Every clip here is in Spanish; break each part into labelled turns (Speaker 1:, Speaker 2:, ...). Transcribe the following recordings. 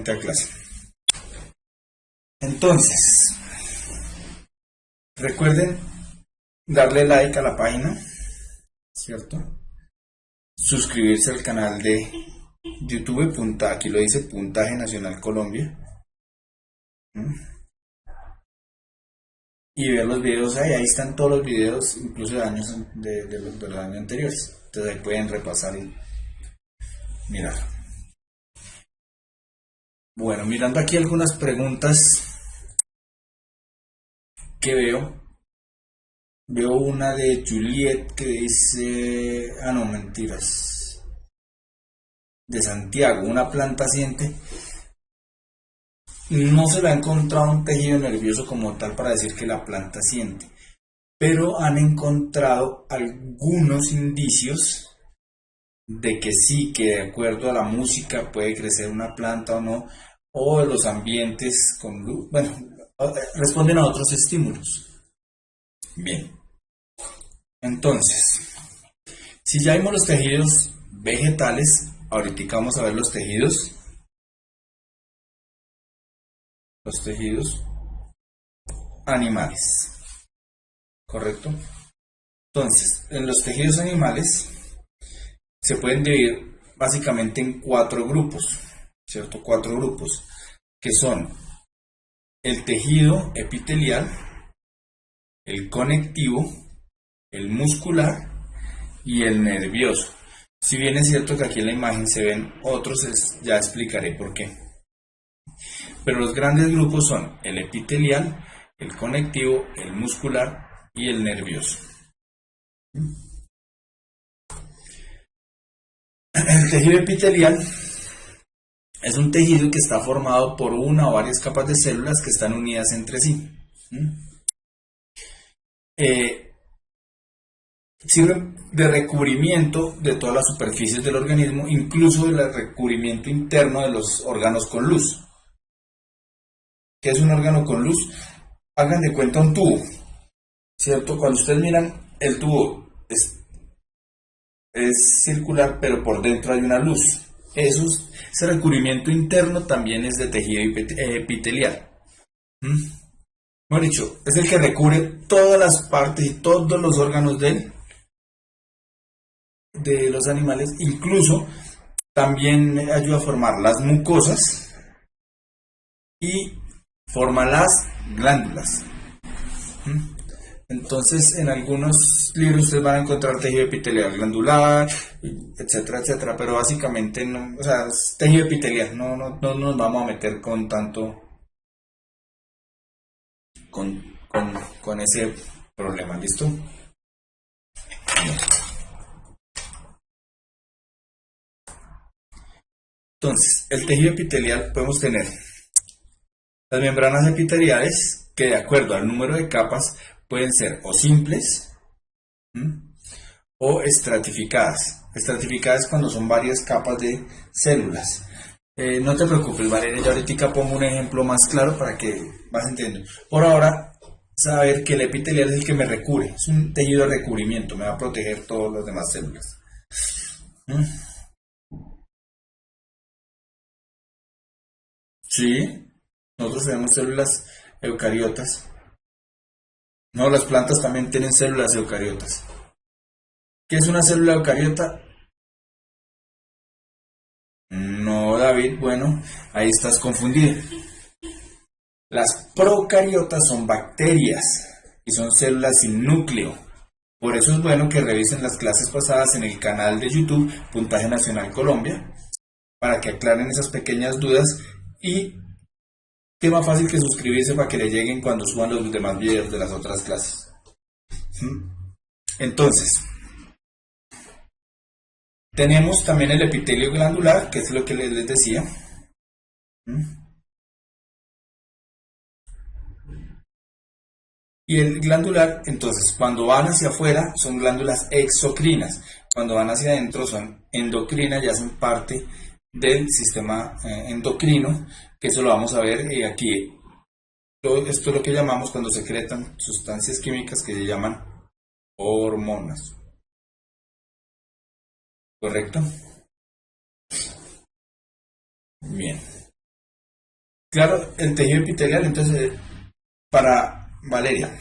Speaker 1: nuevamente a clase. Entonces, recuerden darle like a la página, ¿cierto? Suscribirse al canal de YouTube, aquí lo dice Puntaje Nacional Colombia. Y ver los videos ahí están todos los videos, incluso de años de los años anteriores. Entonces ahí pueden repasar y mirar. Bueno, mirando aquí algunas preguntas que veo una de Juliet que dice, no, mentiras, de Santiago, una planta siente. No se le ha encontrado un tejido nervioso como tal para decir que la planta siente, pero han encontrado algunos indicios de que sí, que de acuerdo a la música puede crecer una planta o no, o de los ambientes con luz, bueno, responden a otros estímulos. Bien, entonces, si ya vimos los tejidos vegetales, ahorita vamos a ver los tejidos animales, ¿correcto? Entonces, en los tejidos animales se pueden dividir básicamente en 4 grupos, ¿cierto? 4 grupos, que son el tejido epitelial, el conectivo, el muscular y el nervioso. Si bien es cierto que aquí en la imagen se ven otros, ya explicaré por qué. Pero los grandes grupos son el epitelial, el conectivo, el muscular y el nervioso. El tejido epitelial es un tejido que está formado por una o varias capas de células que están unidas entre sí. Sirve de recubrimiento de todas las superficies del organismo, incluso del recubrimiento interno de los órganos con luz. ¿Qué es un órgano con luz? Hagan de cuenta un tubo, ¿cierto? Cuando ustedes miran, el tubo es circular, pero por dentro hay una luz. Ese recubrimiento interno también es de tejido epitelial. Mejor dicho, es el que recubre todas las partes y todos los órganos de los animales, incluso también ayuda a formar las mucosas y forma las glándulas. Entonces, en algunos libros ustedes van a encontrar tejido epitelial glandular, etcétera, etcétera, pero básicamente no, o sea, es tejido epitelial, no nos vamos a meter con tanto, con ese problema, ¿listo? Entonces, el tejido epitelial podemos tener las membranas epiteliales que de acuerdo al número de capas pueden ser o simples o estratificadas. Estratificadas cuando son varias capas de células. No te preocupes, Valeria, yo ahorita pongo un ejemplo más claro para que vas entendiendo. Por ahora, saber que el epitelial es el que me recubre, es un tejido de recubrimiento, me va a proteger todas las demás células. Sí, nosotros tenemos células eucariotas. No, las plantas también tienen células eucariotas. ¿Qué es una célula eucariota? No, David, bueno, ahí estás confundido. Las procariotas son bacterias y son células sin núcleo. Por eso es bueno que revisen las clases pasadas en el canal de YouTube Puntaje Nacional Colombia para que aclaren esas pequeñas dudas y qué más fácil que suscribirse para que le lleguen cuando suban los demás videos de las otras clases. Entonces, tenemos también el epitelio glandular, que es lo que les decía. Y el glandular, entonces, cuando van hacia afuera son glándulas exocrinas, cuando van hacia adentro son endocrinas y hacen parte del sistema endocrino, que eso lo vamos a ver aquí. Esto es lo que llamamos cuando secretan sustancias químicas que se llaman hormonas. ¿Correcto? Bien. Claro, el tejido epitelial, entonces, para Valeria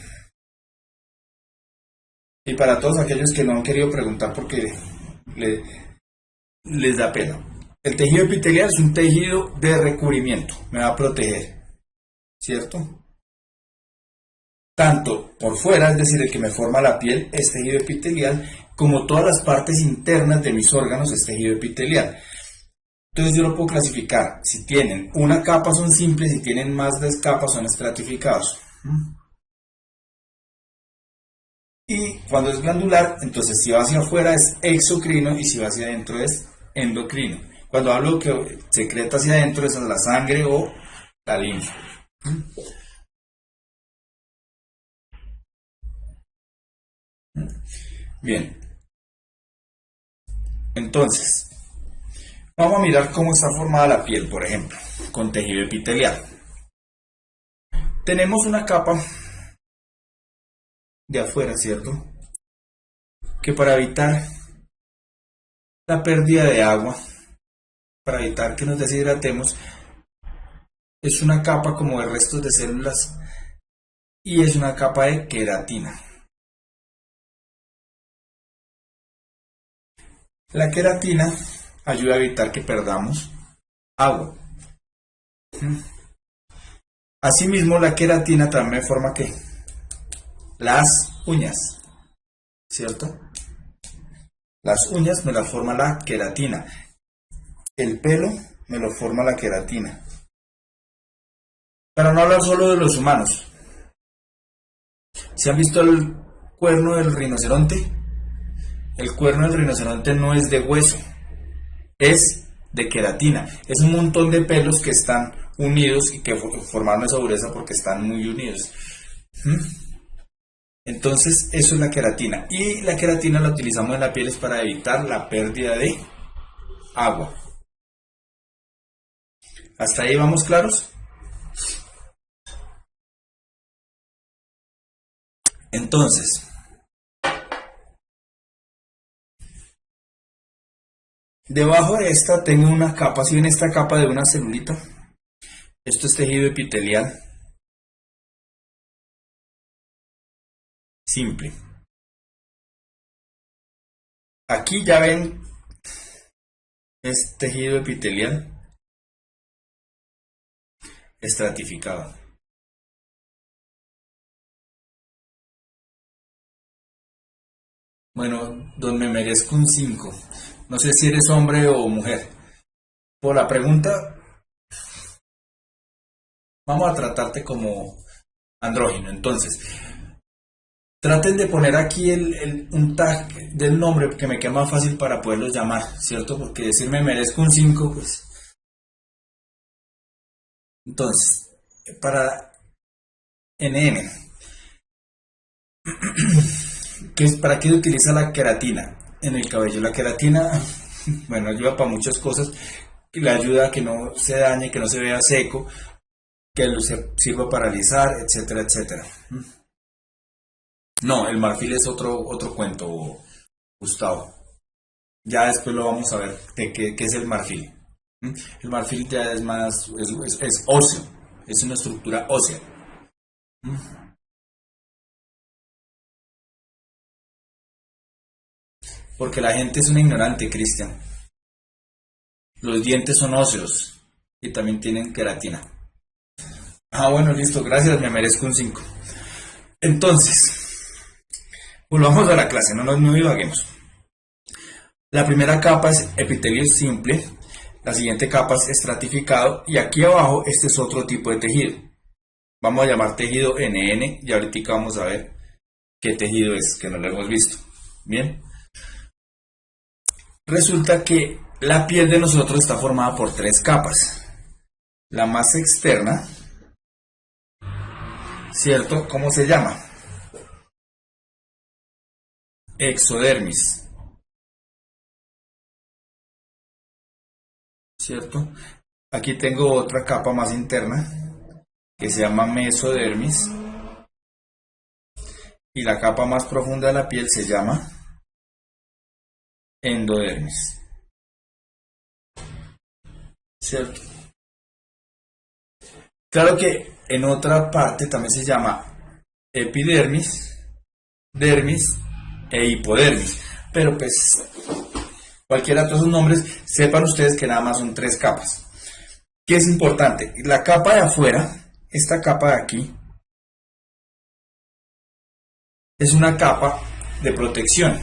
Speaker 1: y para todos aquellos que no han querido preguntar porque le- les da pena. El tejido epitelial es un tejido de recubrimiento, me va a proteger, ¿cierto? Tanto por fuera, es decir, el que me forma la piel, es tejido epitelial, como todas las partes internas de mis órganos es tejido epitelial. Entonces yo lo puedo clasificar. Si tienen una capa son simples, si tienen más de capas son estratificados. Y cuando es glandular, entonces si va hacia afuera es exocrino y si va hacia adentro es endocrino. Cuando hablo que secreta hacia adentro es la sangre o la linfa. Bien, entonces vamos a mirar cómo está formada la piel, por ejemplo, con tejido epitelial. Tenemos una capa de afuera, ¿cierto? Que para evitar la pérdida de agua, para evitar que nos deshidratemos, es una capa como de restos de células y es una capa de queratina. La queratina ayuda a evitar que perdamos agua. Asimismo, la queratina también forma que las uñas, ¿cierto? Las uñas me las forma la queratina. El pelo me lo forma la queratina. Para no hablar solo de los humanos. ¿Se han visto el cuerno del rinoceronte? El cuerno del rinoceronte no es de hueso, es de queratina. Es un montón de pelos que están unidos y que formaron esa dureza porque están muy unidos. Entonces, eso es la queratina. Y la queratina la utilizamos en la piel es para evitar la pérdida de agua. ¿Hasta ahí vamos claros? Entonces, debajo de esta tengo una capa, si ven esta capa de una celulita, esto es tejido epitelial simple. Aquí ya ven, es tejido epitelial estratificado. Bueno, don me merezco un 5. No sé si eres hombre o mujer. Por la pregunta, vamos a tratarte como andrógino. Entonces, traten de poner aquí un tag del nombre que me queda más fácil para poderlos llamar, ¿cierto? Porque decirme merezco un 5, pues. Entonces, para NN, ¿para qué se utiliza la queratina en el cabello? La queratina, bueno, ayuda para muchas cosas. Le ayuda a que no se dañe, que no se vea seco, que sirva para alisar, etcétera, etcétera. No, el marfil es otro cuento, Gustavo. Ya después lo vamos a ver de qué es el marfil. El marfil ya es más, es óseo, es una estructura ósea. Porque la gente es una ignorante, Cristian. Los dientes son óseos y también tienen queratina. Ah, bueno, listo, gracias, me merezco un 5. Entonces, volvamos a la clase, no divaguemos. La primera capa es epitelio simple, la siguiente capa es estratificado y aquí abajo este es otro tipo de tejido. Vamos a llamar tejido NN y ahorita vamos a ver qué tejido es, que no lo hemos visto. Bien, resulta que la piel de nosotros está formada por tres capas. La más externa, ¿cierto? ¿Cómo se llama? Exodermis, ¿cierto? Aquí tengo otra capa más interna que se llama mesodermis y la capa más profunda de la piel se llama endodermis, ¿cierto? Claro que en otra parte también se llama epidermis, dermis e hipodermis. Pero pues cualquiera de esos nombres, sepan ustedes que nada más son tres capas. ¿Qué es importante? La capa de afuera, esta capa de aquí, es una capa de protección.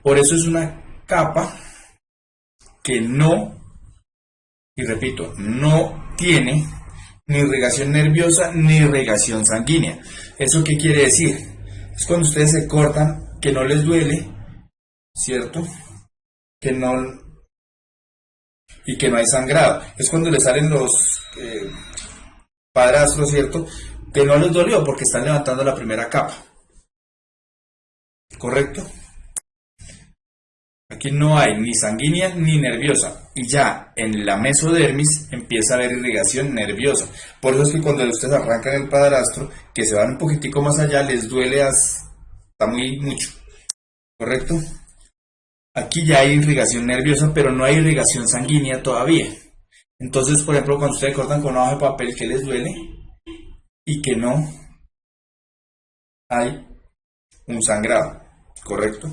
Speaker 1: Por eso es una capa que no, y repito, no tiene ni irrigación nerviosa ni irrigación sanguínea. ¿Eso qué quiere decir? Es cuando ustedes se cortan, que no les duele, ¿cierto? Que no, y que no hay sangrado. Es cuando les salen los padrastros, ¿cierto? Que no les dolió porque están levantando la primera capa. ¿Correcto? Aquí no hay ni sanguínea ni nerviosa. Y ya en la mesodermis empieza a haber irrigación nerviosa. Por eso es que cuando ustedes arrancan el padrastro, que se van un poquitico más allá, les duele hasta muy mucho. ¿Correcto? Aquí ya hay irrigación nerviosa, pero no hay irrigación sanguínea todavía. Entonces, por ejemplo, cuando ustedes cortan con una hoja de papel, ¿qué les duele? Y que no hay un sangrado. ¿Correcto?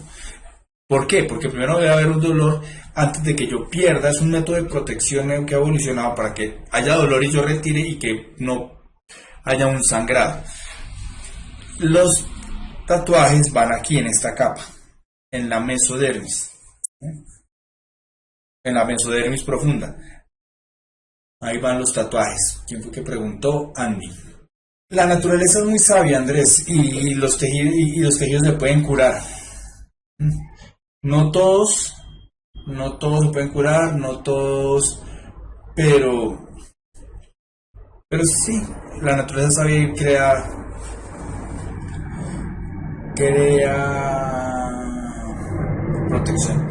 Speaker 1: ¿Por qué? Porque primero debe haber un dolor antes de que yo pierda. Es un método de protección que ha evolucionado para que haya dolor y yo retire y que no haya un sangrado. Los tatuajes van aquí en esta capa, en la mesodermis, en la mesodermis profunda. Ahí van los tatuajes. ¿Quién fue que preguntó? Andy. La naturaleza es muy sabia, Andrés, y los tejidos se pueden curar. No todos se pueden curar, no todos, pero sí, la naturaleza sabia y crea protección.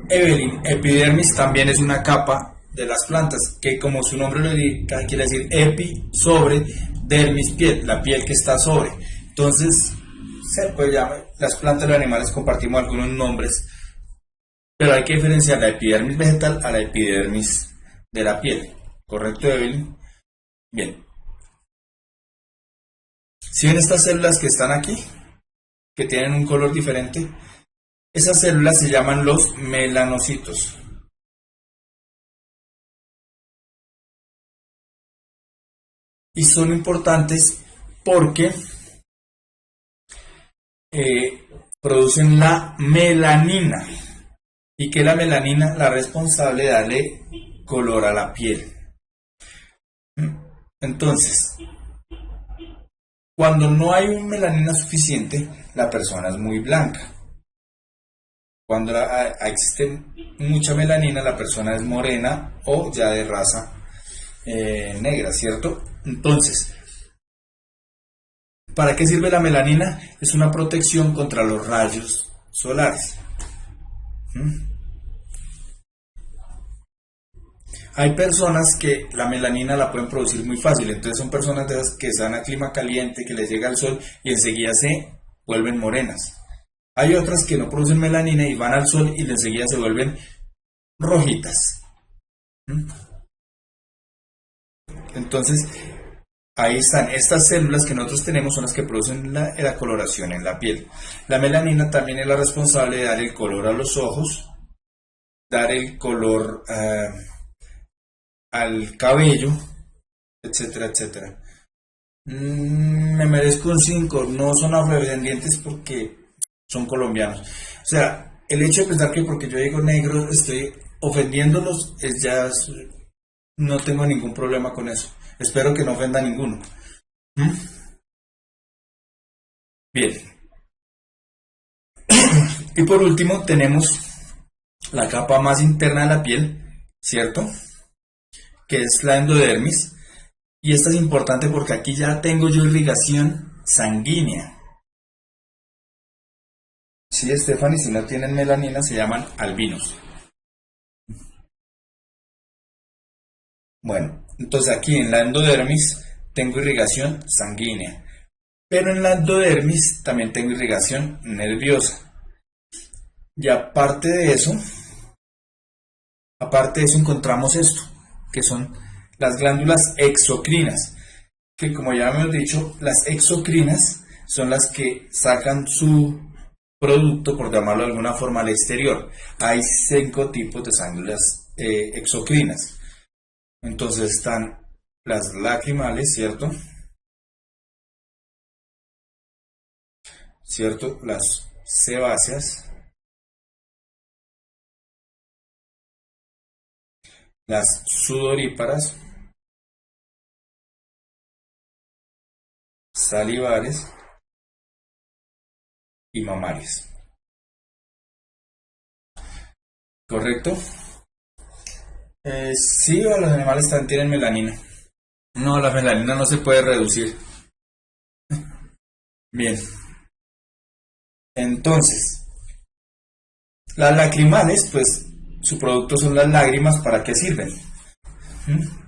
Speaker 1: Evelyn, epidermis también es una capa de las plantas, que como su nombre lo indica, quiere decir epi, sobre, dermis, piel, la piel que está sobre. Entonces, se puede llamar, las plantas y los animales compartimos algunos nombres, pero hay que diferenciar la epidermis vegetal a la epidermis de la piel. ¿Correcto, Evelyn? Bien. Si ven estas células que están aquí, que tienen un color diferente, esas células se llaman los melanocitos. Y son importantes porque producen la melanina. Y que la melanina la responsable de darle color a la piel. Entonces, cuando no hay melanina suficiente, la persona es muy blanca. Cuando existe mucha melanina, la persona es morena o ya de raza negra, ¿cierto? Entonces, ¿para qué sirve la melanina? Es una protección contra los rayos solares. Hay personas que la melanina la pueden producir muy fácil, entonces son personas de esas que están a clima caliente, que les llega el sol y enseguida se vuelven morenas. Hay otras que no producen melanina y van al sol y enseguida se vuelven rojitas. Entonces, ahí están, estas células que nosotros tenemos son las que producen la coloración en la piel. La melanina también es la responsable de dar el color a los ojos, dar el color al cabello, etcétera, etcétera. Me merezco un 5, no son afrodescendientes porque son colombianos. O sea, el hecho de pensar que porque yo digo negro estoy ofendiéndolos, no tengo ningún problema con eso. Espero que no ofenda a ninguno. Bien. Y por último tenemos la capa más interna de la piel, ¿cierto? Que es la endodermis. Y esta es importante porque aquí ya tengo yo irrigación sanguínea. Sí, Stephanie, si no tienen melanina se llaman albinos. Bueno, entonces aquí en la endodermis tengo irrigación sanguínea. Pero en la endodermis también tengo irrigación nerviosa. Y aparte de eso encontramos esto, que son las glándulas exocrinas, que como ya hemos dicho, las exocrinas son las que sacan su producto, por llamarlo de alguna forma, al exterior. Hay 5 tipos de glándulas exocrinas. Entonces están las lacrimales, ¿cierto? ¿Cierto? Las sebáceas, las sudoríparas, salivares y mamarias. ¿Correcto? Sí, los animales también tienen melanina. No, la melanina no se puede reducir. Bien, entonces, las lacrimales, pues su producto son las lágrimas. ¿Para qué sirven? ¿Mm?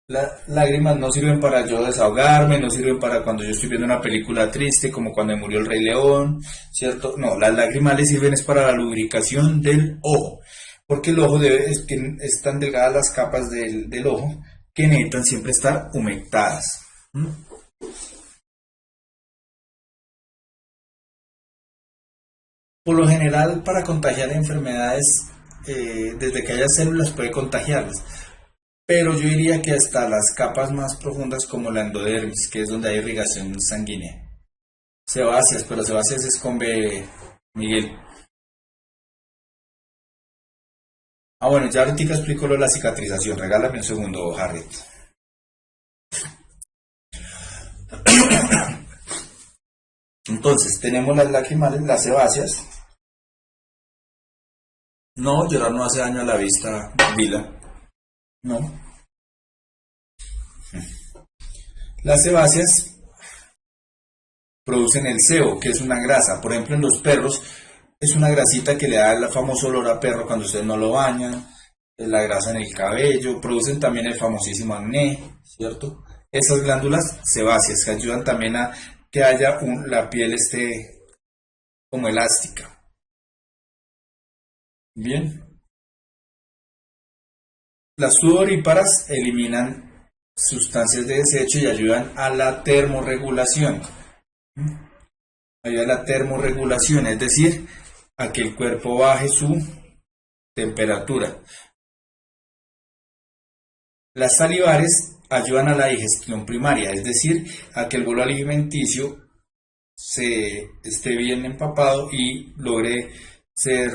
Speaker 1: Las lágrimas no sirven para yo desahogarme, no sirven para cuando yo estoy viendo una película triste, como cuando murió el Rey León, ¿cierto? No, las lagrimales sirven es para la lubricación del ojo, porque el ojo es que están delgadas las capas del ojo que necesitan siempre estar humectadas. ¿Mm? Por lo general, para contagiar enfermedades, desde que haya células puede contagiarlas, pero yo diría que hasta las capas más profundas como la endodermis, que es donde hay irrigación sanguínea. Sebáceas, pero sebáceas es con B, Miguel. Ah, bueno, ya ahorita explico lo de la cicatrización. Regálame un segundo, Harriet. Entonces, tenemos las lacrimales, las sebáceas. No, llorar no hace daño a la vista, Vila. No. Las sebáceas producen el sebo, que es una grasa. Por ejemplo, en los perros es una grasita que le da el famoso olor a perro cuando ustedes no lo bañan, es la grasa en el cabello, producen también el famosísimo acné, ¿cierto? Esas glándulas sebáceas que ayudan también a que haya la piel esté como elástica. Bien, las sudoríparas eliminan sustancias de desecho y ayudan a la termorregulación. Ayuda a la termorregulación, es decir, a que el cuerpo baje su temperatura. Las salivares ayudan a la digestión primaria, es decir, a que el bolo alimenticio se esté bien empapado y logre ser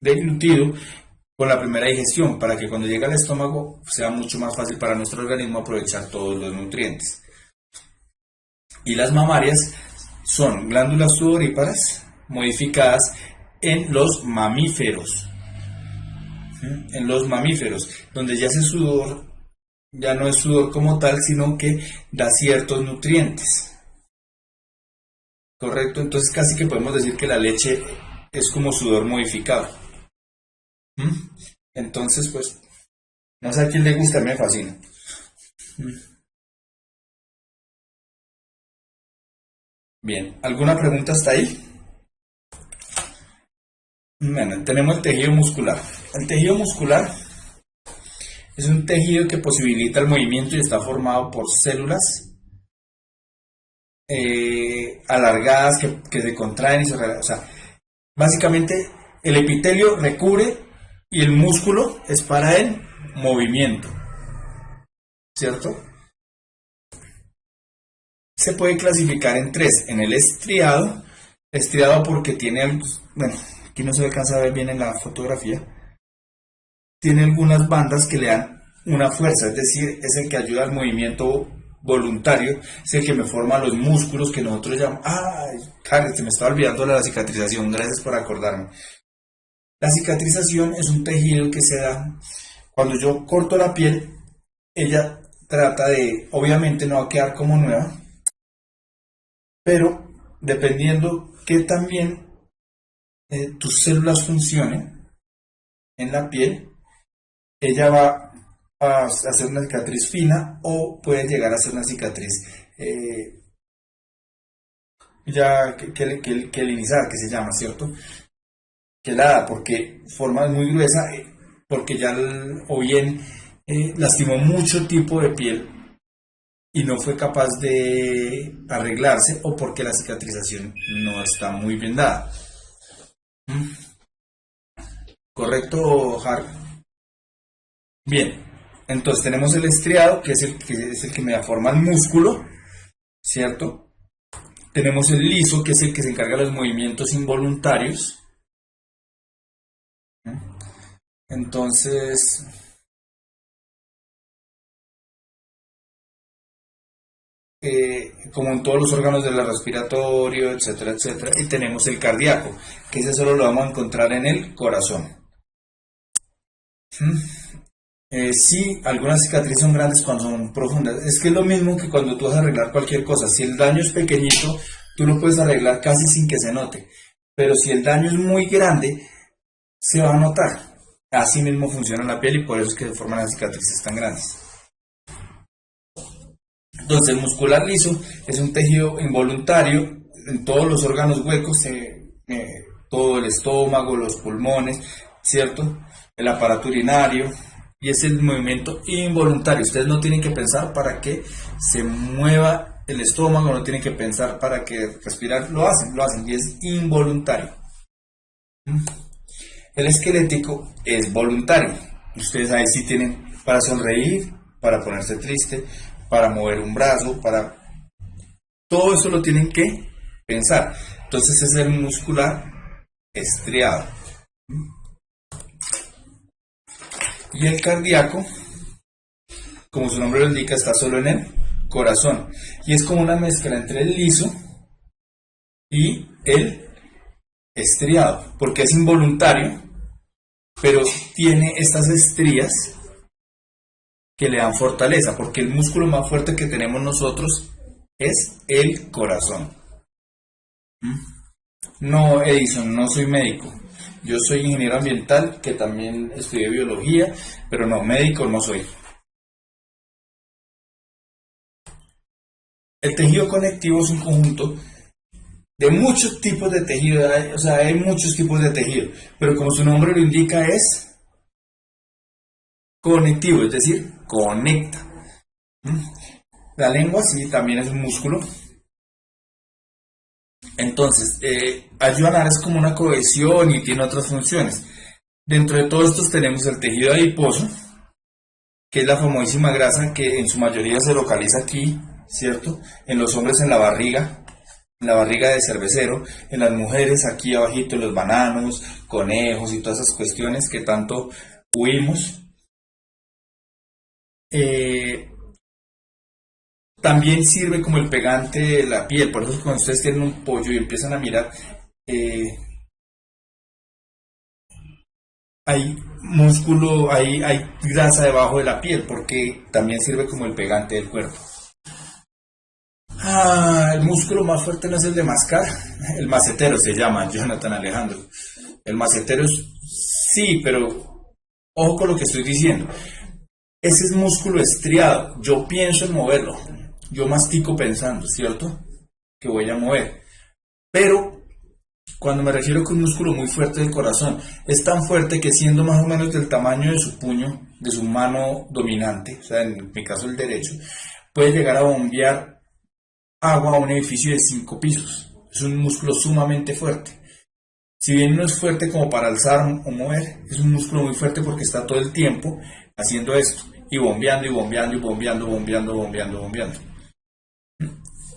Speaker 1: deglutido con la primera digestión, para que cuando llegue al estómago sea mucho más fácil para nuestro organismo aprovechar todos los nutrientes. Y las mamarias son glándulas sudoríparas modificadas en los mamíferos. En los mamíferos, donde ya ese sudor ya no es sudor como tal, sino que da ciertos nutrientes. Correcto, entonces casi que podemos decir que la leche es como sudor modificado. ¿Mm? Entonces, pues, no sé a quién le gusta, me fascina. ¿Mm? Bien, ¿alguna pregunta hasta ahí? Bueno, tenemos el tejido muscular. El tejido muscular es un tejido que posibilita el movimiento y está formado por células alargadas que se contraen y se relajan. O sea, básicamente el epitelio recubre y el músculo es para el movimiento, ¿cierto? Se puede clasificar en 3. En el estriado porque tiene, bueno, aquí no se alcanza a ver bien en la fotografía, tiene algunas bandas que le dan una fuerza, es decir, es el que ayuda al movimiento voluntario, es el que me forma los músculos que nosotros llamamos. ¡Ay, Karen, se me estaba olvidando la cicatrización! Gracias por acordarme. La cicatrización es un tejido que se da cuando yo corto la piel, ella trata de, obviamente no va a quedar como nueva, pero dependiendo que también tus células funcionen en la piel, ella va a hacer una cicatriz fina o puede llegar a ser una cicatriz ya quelinizada, que se llama, ¿cierto? Quelada, porque forma muy gruesa. porque ya o bien lastimó mucho tipo de piel y no fue capaz de arreglarse, o porque la cicatrización no está muy bien dada. ¿Mm? ¿Correcto, Har? Bien, entonces tenemos el estriado, que es el que me da forma al músculo, ¿cierto? Tenemos el liso, que es el que se encarga de los movimientos involuntarios. ¿Mm? Entonces, como en todos los órganos del respiratorio, etcétera, etcétera. Y tenemos el cardíaco, que ese solo lo vamos a encontrar en el corazón. Sí, algunas cicatrices son grandes cuando son profundas. Es que es lo mismo que cuando tú vas a arreglar cualquier cosa. Si el daño es pequeñito, tú lo puedes arreglar casi sin que se note. Pero si el daño es muy grande, se va a notar. Así mismo funciona la piel y por eso es que se forman las cicatrices tan grandes. Entonces, el muscular liso es un tejido involuntario en todos los órganos huecos, todo el estómago, los pulmones, ¿cierto? El aparato urinario, y es el movimiento involuntario. Ustedes no tienen que pensar para que se mueva el estómago, no tienen que pensar para que respirar, lo hacen, y es involuntario. El esquelético es voluntario. Ustedes ahí sí tienen para sonreír, para ponerse triste, para mover un brazo, para... Todo eso lo tienen que pensar. Entonces es el muscular estriado. Y el cardíaco, como su nombre lo indica, está solo en el corazón. Y es como una mezcla entre el liso y el estriado, porque es involuntario, pero tiene estas estrías que le dan fortaleza, porque el músculo más fuerte que tenemos nosotros es el corazón. No, Edison, no soy médico. Yo soy ingeniero ambiental, que también estudié biología, pero no, médico no soy. El tejido conectivo es un conjunto de muchos tipos de tejido, o sea, hay muchos tipos de tejido, pero como su nombre lo indica, es conectivo, es decir, conecta. La lengua sí también es un músculo. Entonces, ayudar es como una cohesión y tiene otras funciones. Dentro de todos estos tenemos el tejido adiposo, que es la famosísima grasa que en su mayoría se localiza aquí, ¿cierto? En los hombres en la barriga de cervecero, en las mujeres aquí abajito, en los bananos, conejos y todas esas cuestiones que tanto huimos. También sirve como el pegante de la piel, por eso cuando ustedes tienen un pollo y empiezan a mirar, hay músculo, hay grasa debajo de la piel, porque también sirve como el pegante del cuerpo. El músculo más fuerte no es el de mascar, el macetero se llama, Jonathan Alejandro. El macetero es, sí, pero ojo con lo que estoy diciendo. Ese es músculo estriado, yo pienso en moverlo, yo mastico pensando, ¿cierto? Que voy a mover. Pero cuando me refiero con un músculo muy fuerte del corazón, es tan fuerte que siendo más o menos del tamaño de su puño, de su mano dominante, o sea, en mi caso el derecho, puede llegar a bombear agua a un edificio de 5 pisos. Es un músculo sumamente fuerte. Si bien no es fuerte como para alzar o mover, es un músculo muy fuerte porque está todo el tiempo haciendo esto, y bombeando, y bombeando, y bombeando, bombeando, bombeando, bombeando.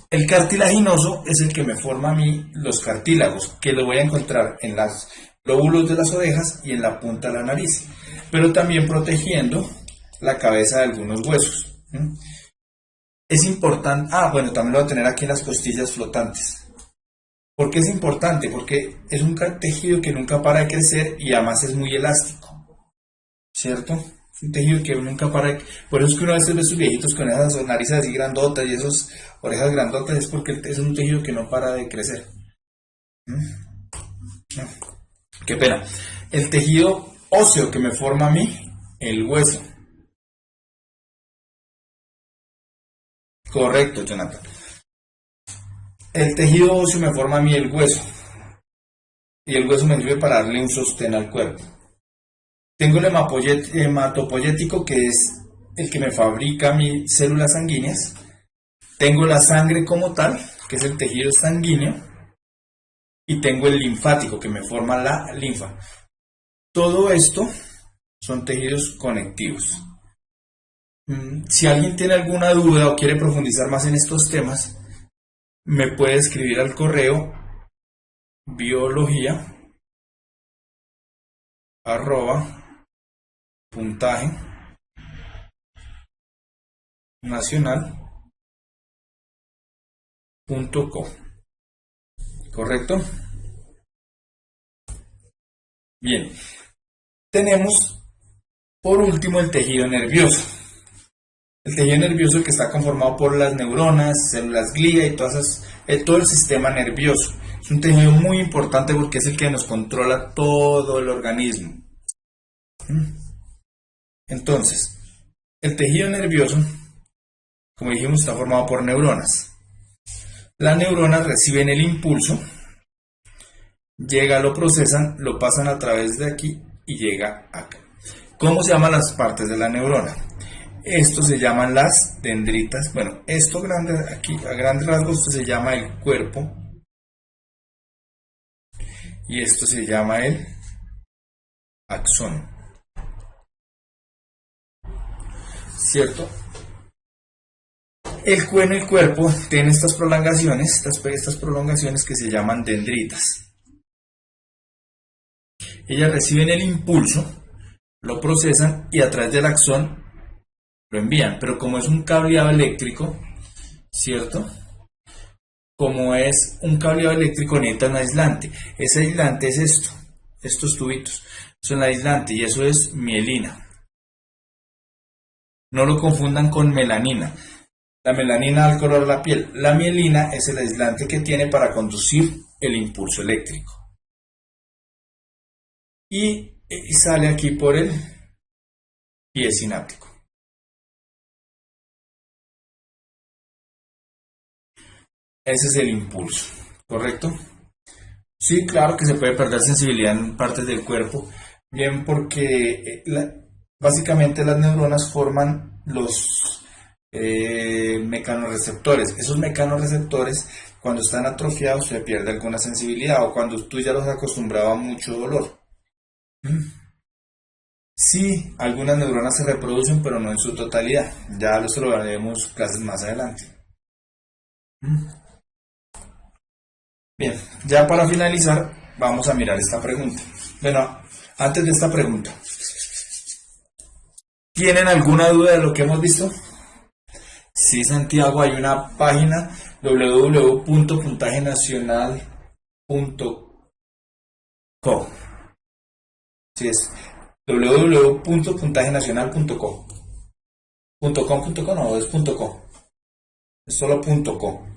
Speaker 1: El cartilaginoso es el que me forma a mí los cartílagos, que lo voy a encontrar en los lóbulos de las orejas y en la punta de la nariz, pero también protegiendo la cabeza de algunos huesos. Es importante, bueno, también lo voy a tener aquí en las costillas flotantes. ¿Por qué es importante? Porque es un tejido que nunca para de crecer y además es muy elástico, ¿cierto? Es un tejido que nunca para de... Por eso es que uno a veces ve a sus viejitos con esas narices así grandotas y esas orejas grandotas, es porque es un tejido que no para de crecer. Qué pena. El tejido óseo que me forma a mí, el hueso. Correcto, Jonathan. El tejido óseo me forma a mí el hueso. Y el hueso me sirve para darle un sostén al cuerpo. Tengo el hematopoyético, que es el que me fabrica mis células sanguíneas. Tengo la sangre como tal, que es el tejido sanguíneo. Y tengo el linfático, que me forma la linfa. Todo esto son tejidos conectivos. Si alguien tiene alguna duda o quiere profundizar más en estos temas, me puede escribir al correo biología@puntajenacional.co. ¿Correcto? Bien. Tenemos por último el tejido nervioso. El tejido nervioso, que está conformado por las neuronas, células glía y todo el sistema nervioso. Es un tejido muy importante porque es el que nos controla todo el organismo. Entonces, el tejido nervioso, como dijimos, está formado por neuronas. Las neuronas reciben el impulso, lo procesan, lo pasan a través de aquí y llega acá. ¿Cómo se llaman las partes de la neurona? Esto se llaman las dendritas. Bueno, esto aquí a grandes rasgos esto se llama el cuerpo y esto se llama el axón. ¿Cierto? El cuerpo tiene estas prolongaciones, estas prolongaciones que se llaman dendritas. Ellas reciben el impulso, lo procesan y a través del axón lo envían, pero como es un cableado eléctrico, ¿cierto? Como es un cableado eléctrico necesita un aislante. Ese aislante es estos tubitos, son el aislante y eso es mielina. No lo confundan con melanina. La melanina da el color de la piel. La mielina es el aislante que tiene para conducir el impulso eléctrico. Y sale aquí por el pie sináptico. Ese es el impulso, ¿correcto? Sí, claro que se puede perder sensibilidad en partes del cuerpo, bien porque básicamente las neuronas forman los mecanorreceptores. Esos mecanorreceptores, cuando están atrofiados, se pierde alguna sensibilidad o cuando tú ya los acostumbraba a mucho dolor. Sí, algunas neuronas se reproducen, pero no en su totalidad. Ya lo veremos clases más adelante. Bien, ya para finalizar, vamos a mirar esta pregunta. Bueno, antes de esta pregunta, ¿tienen alguna duda de lo que hemos visto? Sí, Santiago, hay una página www.puntajenacional.co. Sí, es www.puntajenacional.co. .com no, es .co. Es solo .co.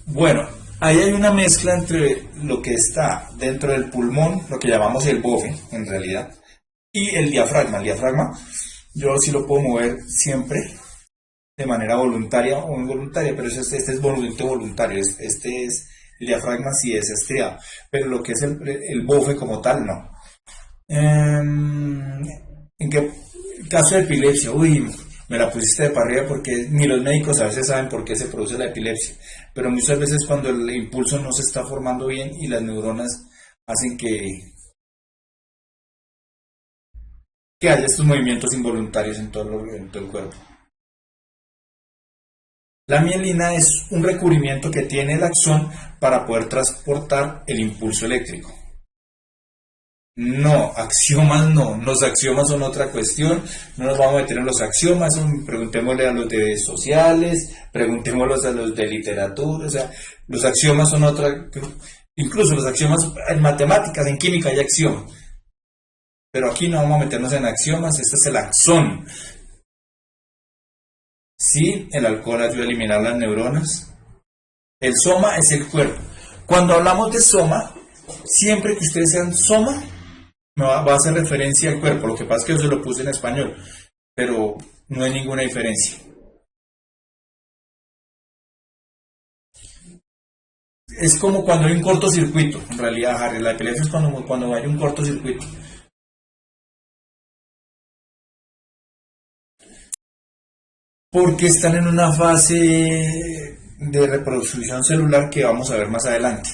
Speaker 1: Bueno, ahí hay una mezcla entre lo que está dentro del pulmón, lo que llamamos el bofe, en realidad, y el diafragma. El diafragma, yo sí lo puedo mover siempre de manera voluntaria o involuntaria, pero este es voluntario. Este es el diafragma, sí es estriado, pero lo que es el bofe como tal, no. ¿En qué caso de epilepsia? Uy, me la pusiste de para arriba porque ni los médicos a veces saben por qué se produce la epilepsia, pero muchas veces cuando el impulso no se está formando bien y las neuronas hacen que haya estos movimientos involuntarios en todo el cuerpo. La mielina es un recubrimiento que tiene el axón para poder transportar el impulso eléctrico. No, axiomas no, los axiomas son otra cuestión, no nos vamos a meter en los axiomas, preguntémosle a los de sociales, preguntémoslos a los de literatura, o sea, los axiomas son otra, incluso los axiomas en matemáticas, en química hay axiomas, pero aquí no vamos a meternos en axiomas, este es el axón. Sí, el alcohol ayuda a eliminar las neuronas. El soma es el cuerpo. Cuando hablamos de soma, siempre que ustedes sean soma, me va a hacer referencia al cuerpo. Lo que pasa es que yo se lo puse en español, pero no hay ninguna diferencia. Es como cuando hay un cortocircuito, en realidad, Harry. La epilepsia es cuando hay un cortocircuito. Porque están en una fase de reproducción celular que vamos a ver más adelante.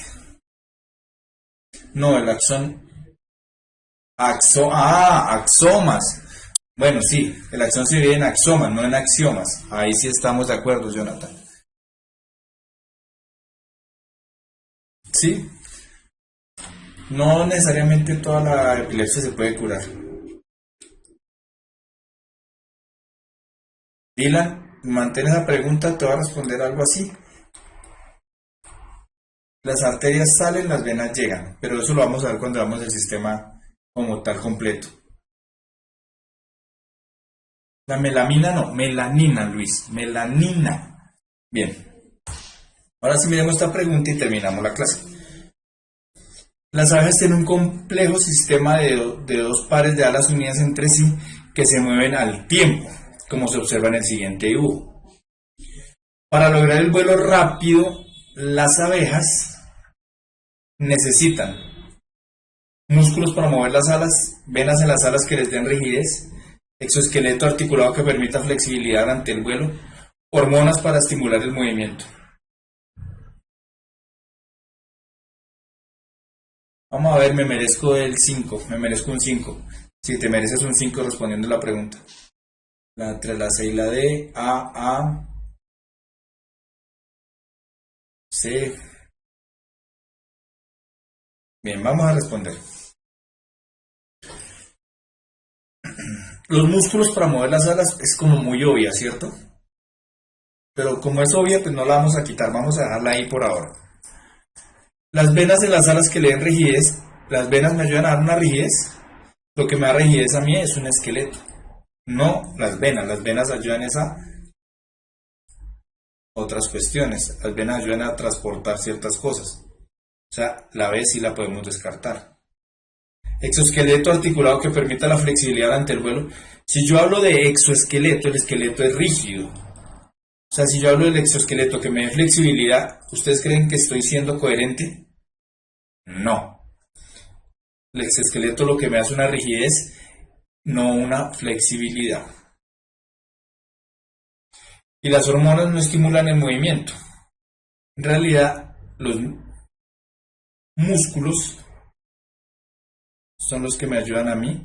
Speaker 1: No, el axón. Axomas. Bueno, sí, el axón se divide en axomas, no en axiomas. Ahí sí estamos de acuerdo, Jonathan. Sí, no necesariamente toda la epilepsia se puede curar. Dylan, mantén esa pregunta, te va a responder algo así. Las arterias salen, las venas llegan, pero eso lo vamos a ver cuando veamos el sistema como tal completo. La melamina no, melanina, Luis, melanina. Bien, ahora sí miremos esta pregunta y terminamos la clase. Las abejas tienen un complejo sistema de dos pares de alas unidas entre sí que se mueven al tiempo, como se observa en el siguiente dibujo. Para lograr el vuelo rápido, las abejas necesitan músculos para mover las alas, venas en las alas que les den rigidez, exoesqueleto articulado que permita flexibilidad ante el vuelo, hormonas para estimular el movimiento. Vamos a ver, me merezco el 5, me merezco un 5. Si te mereces un 5 respondiendo la pregunta. Entre la C y la D, A, C. Bien, vamos a responder. Los músculos para mover las alas es como muy obvia, ¿cierto? Pero como es obvia, pues no la vamos a quitar, vamos a dejarla ahí por ahora. Las venas en las alas que le den rigidez, las venas me ayudan a dar una rigidez. Lo que me da rigidez a mí es un esqueleto, no las venas ayudan a otras cuestiones, las venas ayudan a transportar ciertas cosas. O sea, la B sí la podemos descartar. Exoesqueleto articulado que permita la flexibilidad ante el vuelo. Si yo hablo de exoesqueleto, el esqueleto es rígido. O sea, si yo hablo del exoesqueleto que me dé flexibilidad, ¿ustedes creen que estoy siendo coherente? No. El exoesqueleto lo que me da es una rigidez, no una flexibilidad. Y las hormonas no estimulan el movimiento. En realidad, los músculos son los que me ayudan a mí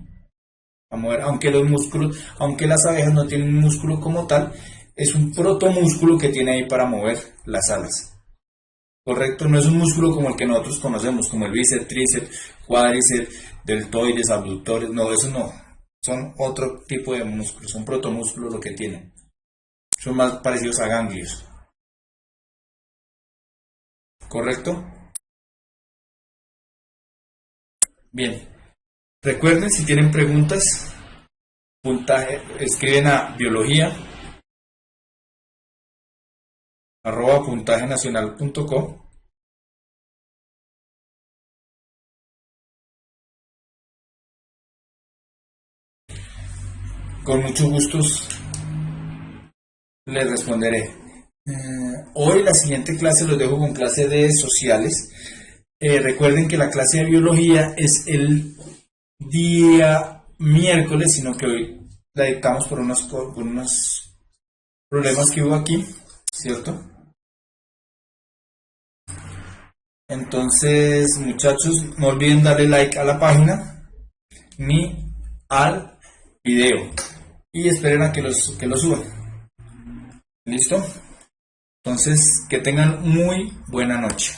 Speaker 1: a mover, aunque las abejas no tienen un músculo como tal, es un protomúsculo que tiene ahí para mover las alas. Correcto, no es un músculo como el que nosotros conocemos, como el bíceps, tríceps, cuádriceps, deltoides, abductores, no, eso no, son otro tipo de músculos, son protomúsculos lo que tienen, son más parecidos a ganglios. ¿Correcto? Bien, recuerden si tienen preguntas, puntaje, escriben a biología@puntajenacional.com. Con mucho gusto les responderé. Hoy la siguiente clase los dejo con clase de sociales. Recuerden que la clase de biología es el día miércoles, sino que hoy la dictamos por unos problemas que hubo aquí, ¿cierto? Entonces, muchachos, no olviden darle like a la página ni al video y esperen a que lo suban. ¿Listo? Entonces, que tengan muy buena noche.